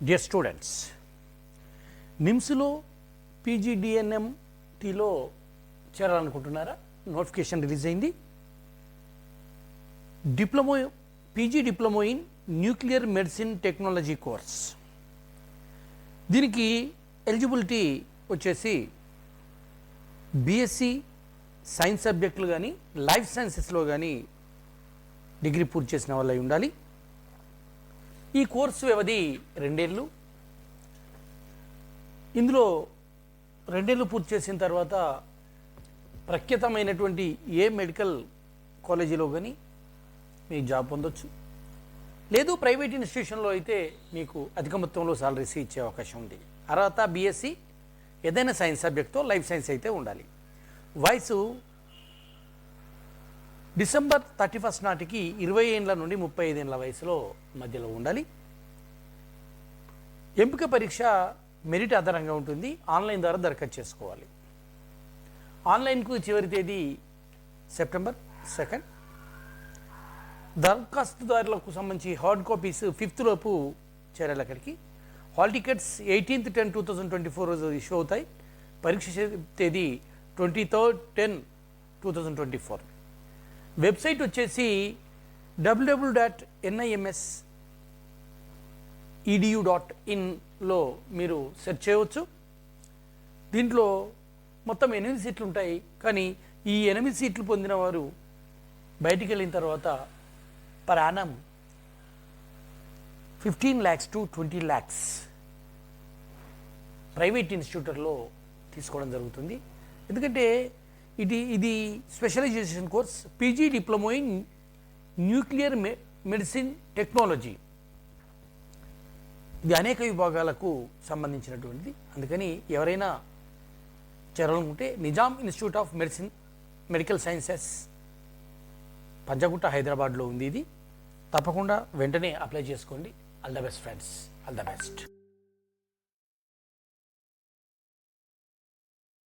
Dear students, నిమ్స్లో పీజీడిఎన్ఎంటీలో చేరాలనుకుంటున్నారా? నోటిఫికేషన్ రిలీజ్ అయింది. PG diploma in nuclear medicine technology course. దీనికి ఎలిజిబిలిటీ వచ్చేసి బీఎస్సీ సైన్స్ సబ్జెక్టులు కానీ లైఫ్ సైన్సెస్లో కానీ డిగ్రీ పూర్తి చేసిన వాళ్ళు అయి ఉండాలి. ఈ కోర్సు వ్యవధి 2 ఏళ్ళు. ఇందులో 2 ఏళ్ళు పూర్తి చేసిన తర్వాత ప్రఖ్యాతమైనటువంటి ఏ మెడికల్ కాలేజీలో కానీ మీకు జాబ్ పొందొచ్చు. లేదు ప్రైవేట్ ఇన్స్టిట్యూషన్లో అయితే మీకు అధిక మొత్తంలో సాలరీస్ ఇచ్చే అవకాశం ఉంది. అర్హత బీఎస్సీ ఏదైనా సైన్స్ సబ్జెక్ట్తో లైఫ్ సైన్స్ అయితే ఉండాలి. వయసు డిసెంబర్ 31 నాటికి 20 ఏళ్ళ నుండి 35 ఏళ్ళ వయసులో మధ్యలో ఉండాలి. ఎంపిక పరీక్ష మెరిట్ ఆధారంగా ఉంటుంది. ఆన్లైన్ ద్వారా దరఖాస్తు చేసుకోవాలి. ఆన్లైన్కు చివరి తేదీ సెప్టెంబర్ 2. దరఖాస్తుదారులకు సంబంధించి హార్డ్ కాపీస్ 5th లోపు చేరాలి అక్కడికి. హాల్ టికెట్స్ 18th 10 2024 రోజు ఇష్యూ అవుతాయి. పరీక్ష తేదీ 23rd 10 2024. వెబ్సైట్ వచ్చేసి www.nims.edu.in మీరు సెర్చ్ చేయవచ్చు. దీంట్లో మొత్తం 8 సీట్లు ఉంటాయి. కానీ ఈ 8 సీట్లు పొందిన వారు బయటికి వెళ్ళిన తర్వాత per annum 15 lakhs to 20 lakhs private ఇన్స్టిట్యూటర్లో తీసుకోవడం జరుగుతుంది. ఎందుకంటే ఇది specialisation course, PG diploma in nuclear medicine technology. ఇది అనేక విభాగాలకు సంబంధించినటువంటిది. అందుకని ఎవరైనా చేరాలనుకుంటే Nizam institute of medical sciences Panjagutta హైదరాబాద్లో ఉంది. ఇది తప్పకుండా వెంటనే అప్లై చేసుకోండి. All the best friends, all the best.